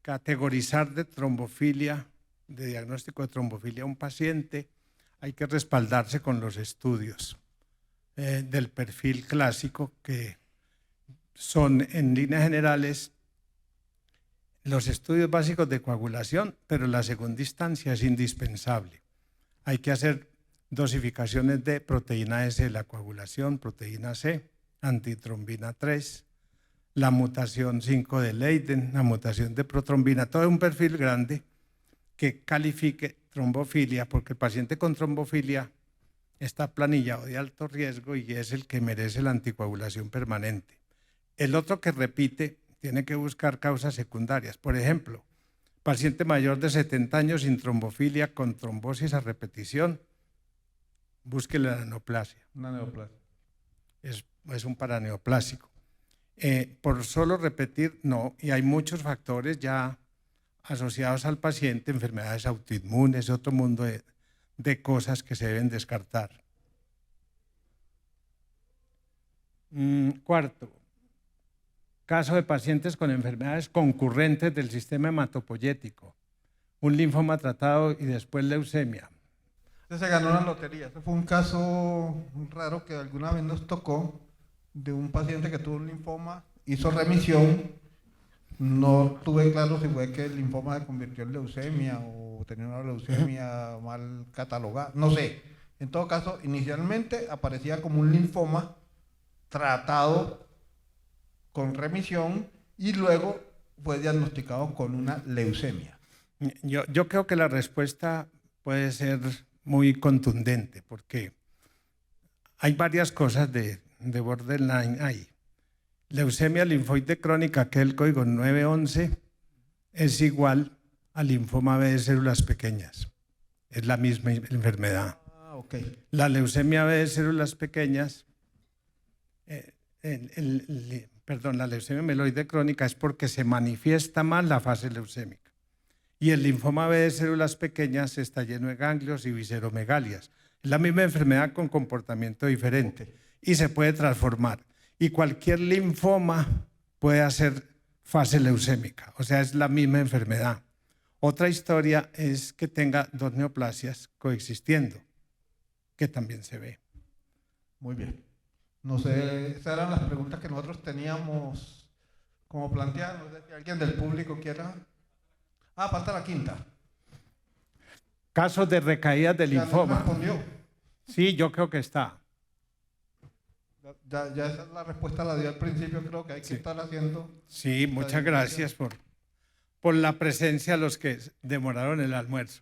B: categorizar de trombofilia, de diagnóstico de trombofilia a un paciente, hay que respaldarse con los estudios del perfil clásico, que son en líneas generales los estudios básicos de coagulación, pero la segunda instancia es indispensable. Hay que hacer dosificaciones de proteína S de la coagulación, proteína C, antitrombina 3, la mutación 5 de Leiden, la mutación de protrombina, todo un perfil grande que califique trombofilia, porque el paciente con trombofilia está planillado de alto riesgo y es el que merece la anticoagulación permanente. El otro que repite tiene que buscar causas secundarias. Por ejemplo, paciente mayor de 70 años sin trombofilia con trombosis a repetición, búsquele la neoplasia.
C: Una neoplasia.
B: Es un paraneoplásico. Por solo repetir, no, y hay muchos factores ya asociados al paciente, enfermedades autoinmunes, otro mundo de cosas que se deben descartar. Cuarto, caso de pacientes con enfermedades concurrentes del sistema hematopoyético, un linfoma tratado y después leucemia.
C: Se ganó la lotería. Ese fue un caso raro que alguna vez nos tocó de un paciente que tuvo un linfoma, hizo remisión. No tuve claro si fue que el linfoma se convirtió en leucemia o tenía una leucemia mal catalogada, no sé. En todo caso, inicialmente aparecía como un linfoma tratado con remisión y luego fue diagnosticado con una leucemia.
B: Yo creo que la respuesta puede ser muy contundente porque hay varias cosas de borderline ahí. Leucemia linfoide crónica, que es el código 911, es igual al linfoma B de células pequeñas. Es la misma enfermedad.
C: Okay.
B: La leucemia B de células pequeñas, la leucemia mieloide crónica es porque se manifiesta mal la fase leucémica. Y el linfoma B de células pequeñas está lleno de ganglios y visceromegalias. Es la misma enfermedad con comportamiento diferente y se puede transformar. Y cualquier linfoma puede hacer fase leucémica, o sea, es la misma enfermedad. Otra historia es que tenga dos neoplasias coexistiendo, que también se ve.
C: Muy bien. No sé, esas eran las preguntas que nosotros teníamos como planteadas. No sé si alguien del público quiera. Falta la quinta.
B: Casos de recaídas de linfoma.
C: ¿Ya respondió?
B: Sí, yo creo que está.
C: Ya esa es la respuesta, la dio al principio, creo que hay que estar haciendo.
B: Sí, muchas gracias por la presencia a los que demoraron el almuerzo.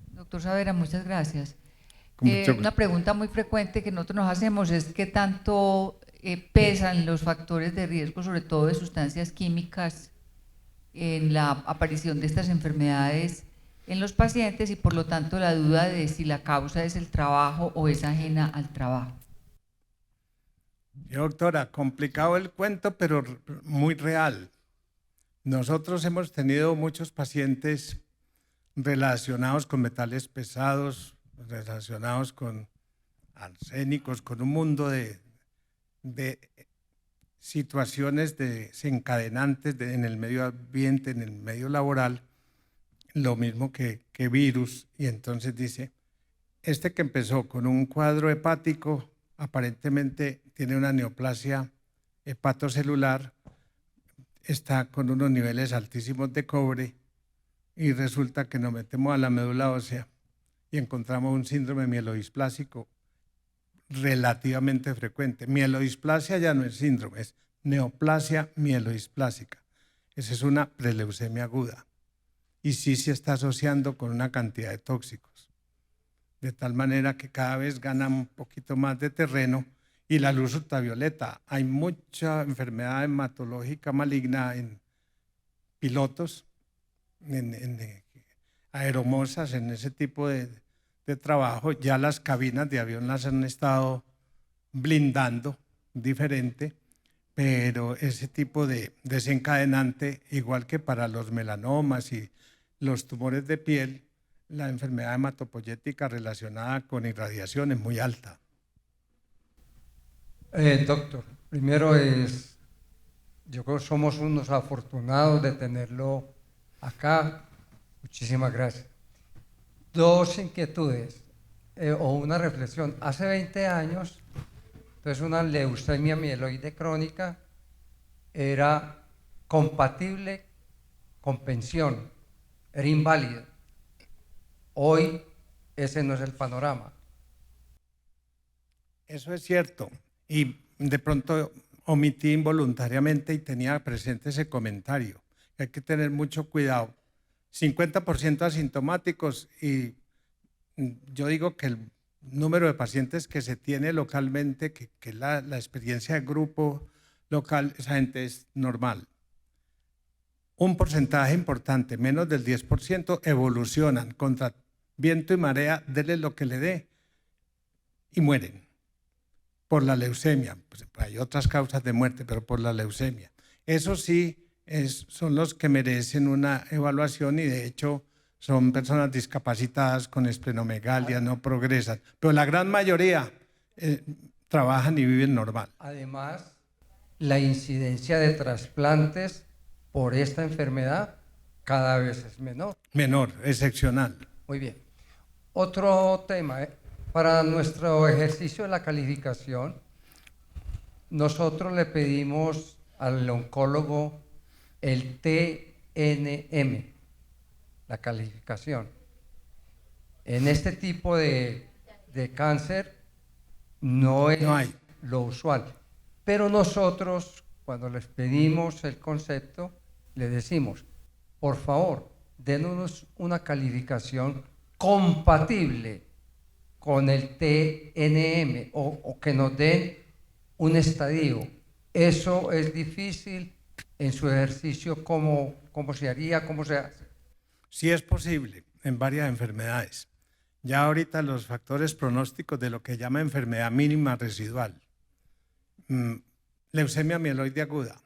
D: Doctor Saavedra, muchas gracias.
B: Con mucho gusto.
D: Una pregunta muy frecuente que nosotros nos hacemos es qué tanto pesan los factores de riesgo, sobre todo de sustancias químicas, en la aparición de estas enfermedades en los pacientes y por lo tanto la duda de si la causa es el trabajo o es ajena al trabajo.
B: Doctora, complicado el cuento, pero muy real. Nosotros hemos tenido muchos pacientes relacionados con metales pesados, relacionados con arsénicos, con un mundo de situaciones desencadenantes en el medio ambiente, en el medio laboral, lo mismo que virus. Y entonces dice, este que empezó con un cuadro hepático, aparentemente tiene una neoplasia hepatocelular, está con unos niveles altísimos de cobre y resulta que nos metemos a la médula ósea y encontramos un síndrome mielodisplásico relativamente frecuente. Mielodisplasia ya no es síndrome, es neoplasia mielodisplásica. Esa es una preleucemia aguda y sí se está asociando con una cantidad de tóxicos, de tal manera que cada vez gana un poquito más de terreno. Y la luz ultravioleta, hay mucha enfermedad hematológica maligna en pilotos, en aeromosas, en ese tipo de trabajo. Ya las cabinas de avión las han estado blindando diferente, pero ese tipo de desencadenante, igual que para los melanomas y los tumores de piel, la enfermedad hematopoyética relacionada con irradiación es muy alta.
E: Doctor, primero yo creo que somos unos afortunados de tenerlo acá. Muchísimas gracias. Dos inquietudes o una reflexión. Hace 20 años Entonces una leucemia mieloide crónica era compatible con pensión, era inválida. Hoy ese no es el panorama.
B: Eso es cierto. Y de pronto omití involuntariamente y tenía presente ese comentario. Hay que tener mucho cuidado. 50% asintomáticos y yo digo que el número de pacientes que se tiene localmente, que la experiencia de grupo local, esa gente es normal. Un porcentaje importante, menos del 10%, evolucionan contra viento y marea, dele lo que le dé y mueren por la leucemia. Pues hay otras causas de muerte, pero por la leucemia. Eso sí son los que merecen una evaluación y de hecho son personas discapacitadas con esplenomegalia, no progresan, pero la gran mayoría trabajan y viven normal.
E: Además, la incidencia de trasplantes por esta enfermedad cada vez es menor.
B: Menor, excepcional.
E: Muy bien. Otro tema, para nuestro ejercicio de la calificación, nosotros le pedimos al oncólogo el TNM, la calificación. En este tipo de cáncer no hay lo usual, pero nosotros cuando les pedimos el concepto, le decimos, por favor, denos una calificación compatible con el TNM o que nos den un estadio. Eso es difícil en su ejercicio, ¿cómo se haría? ¿Cómo se hace?
B: Sí es posible en varias enfermedades. Ya ahorita los factores pronósticos de lo que llama enfermedad mínima residual. Leucemia mieloide aguda,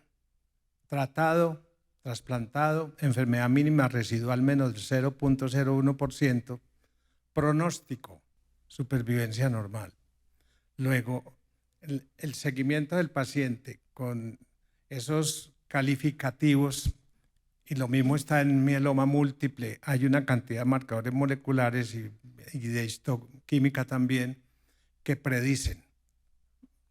B: tratado, trasplantado, enfermedad mínima residual menos del 0.01%, pronóstico, supervivencia normal. Luego, el seguimiento del paciente con esos calificativos, y lo mismo está en mieloma múltiple, hay una cantidad de marcadores moleculares y de histoquímica también que predicen.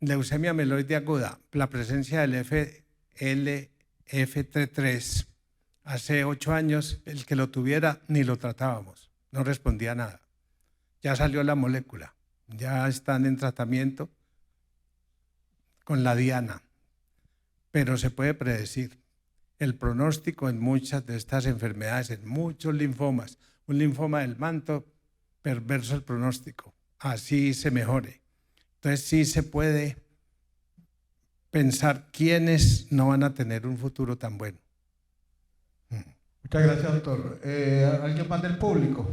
B: Leucemia mieloide aguda, la presencia del FLF3, hace 8 años el que lo tuviera ni lo tratábamos, no respondía a nada. Ya salió la molécula, ya están en tratamiento con la diana, pero se puede predecir el pronóstico en muchas de estas enfermedades, en muchos linfomas. Un linfoma del manto, perverso el pronóstico, así se mejore. Entonces sí se puede pensar quiénes no van a tener un futuro tan bueno.
C: Muchas gracias, doctor. ¿Alguien más del público?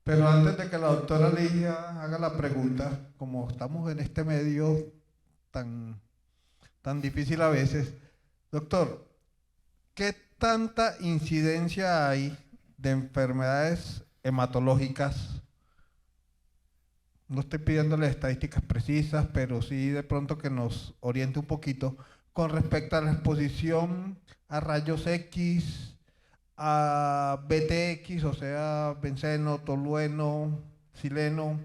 C: Pero antes de que la doctora Ligia haga la pregunta, como estamos en este medio tan difícil a veces, doctor, ¿qué tanta incidencia hay de enfermedades hematológicas? No estoy pidiéndole estadísticas precisas, pero sí de pronto que nos oriente un poquito con respecto a la exposición a rayos X, a BTX, o sea, benceno, tolueno, sileno.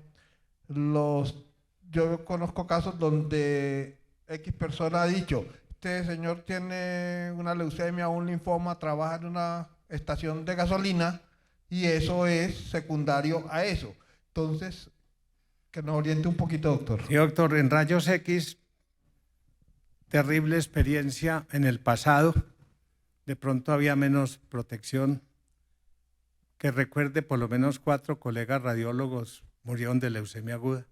C: Yo conozco casos donde X persona ha dicho, este señor tiene una leucemia o un linfoma, trabaja en una estación de gasolina y eso es secundario a eso. Entonces, que nos oriente un poquito, doctor.
B: Sí, doctor, en rayos X, terrible experiencia en el pasado. De pronto había menos protección. Que recuerde, por lo menos 4 colegas radiólogos murieron de leucemia aguda.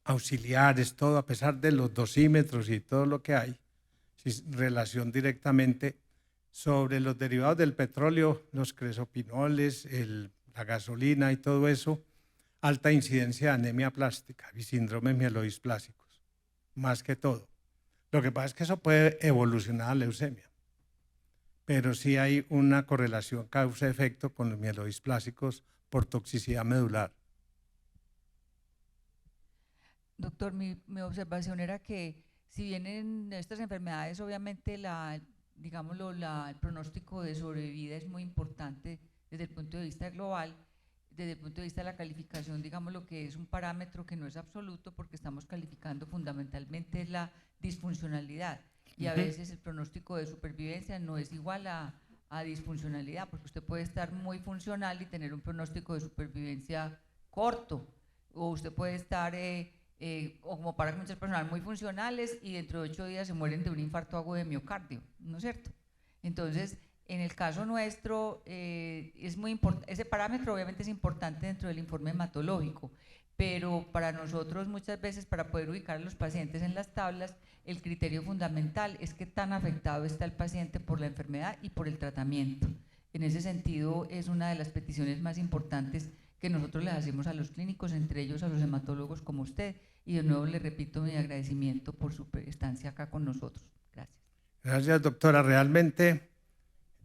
B: Auxiliares, todo, a pesar de los dosímetros y todo lo que hay, relación directamente sobre los derivados del petróleo, los cresopinoles, la gasolina y todo eso, alta incidencia de anemia plástica y síndromes mieloisplásicos, más que todo. Lo que pasa es que eso puede evolucionar a leucemia, pero sí hay una correlación causa-efecto con los mieloisplásicos por toxicidad medular.
D: Doctor, mi observación era que si bien en estas enfermedades obviamente el pronóstico de sobrevida es muy importante desde el punto de vista global, desde el punto de vista de la calificación, digamos, lo que es un parámetro que no es absoluto, porque estamos calificando fundamentalmente la disfuncionalidad, y a veces el pronóstico de supervivencia no es igual a disfuncionalidad, porque usted puede estar muy funcional y tener un pronóstico de supervivencia corto, o usted puede estar, o como para muchas personas, muy funcionales y dentro de 8 días se mueren de un infarto agudo de miocardio, ¿no es cierto? Entonces, en el caso nuestro, es muy ese parámetro obviamente es importante dentro del informe hematológico, pero para nosotros muchas veces, para poder ubicar a los pacientes en las tablas, el criterio fundamental es qué tan afectado está el paciente por la enfermedad y por el tratamiento. En ese sentido, es una de las peticiones más importantes que nosotros les hacemos a los clínicos, entre ellos a los hematólogos como usted, y de nuevo le repito mi agradecimiento por su estancia acá con nosotros. Gracias.
B: Gracias, doctora. Realmente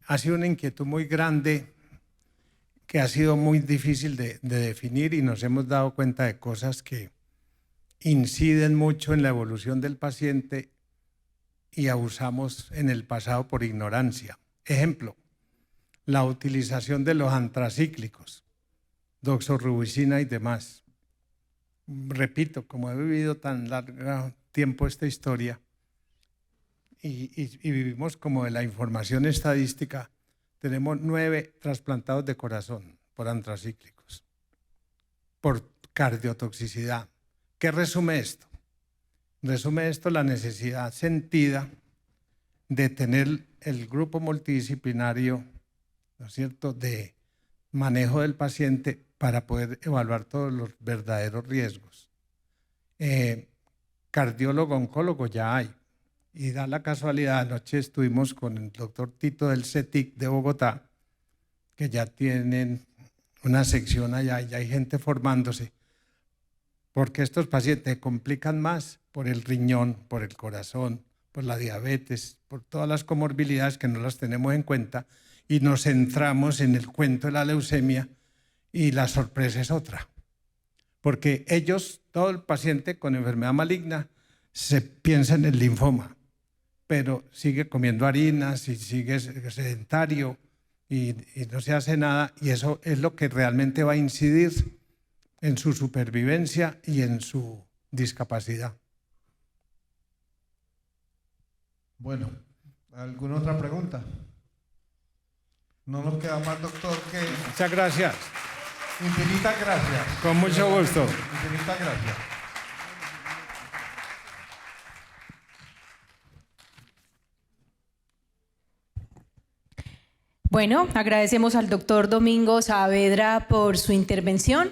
B: ha sido una inquietud muy grande que ha sido muy difícil de definir, y nos hemos dado cuenta de cosas que inciden mucho en la evolución del paciente y abusamos en el pasado por ignorancia. Ejemplo, la utilización de los antracíclicos, doxorubicina y demás. Repito, como he vivido tan largo tiempo esta historia y vivimos como de la información estadística, tenemos 9 trasplantados de corazón por antracíclicos, por cardiotoxicidad. ¿Qué resume esto? Resume esto la necesidad sentida de tener el grupo multidisciplinario, ¿no es cierto?, de manejo del paciente para poder evaluar todos los verdaderos riesgos. Cardiólogo, oncólogo ya hay. Y da la casualidad, anoche estuvimos con el doctor Tito del CETIC de Bogotá, que ya tienen una sección allá y ya hay gente formándose, porque estos pacientes complican más por el riñón, por el corazón, por la diabetes, por todas las comorbilidades que no las tenemos en cuenta, y nos centramos en el cuento de la leucemia, y la sorpresa es otra. Porque ellos, todo el paciente con enfermedad maligna, se piensa en el linfoma, pero sigue comiendo harinas y sigue sedentario y no se hace nada, y eso es lo que realmente va a incidir en su supervivencia y en su discapacidad.
C: Bueno, ¿alguna otra pregunta? No nos queda más, doctor, que...
B: Muchas gracias.
C: Infinitas gracias.
B: Con mucho gusto.
C: Infinitas gracias.
A: Bueno, agradecemos al doctor Domingo Saavedra por su intervención.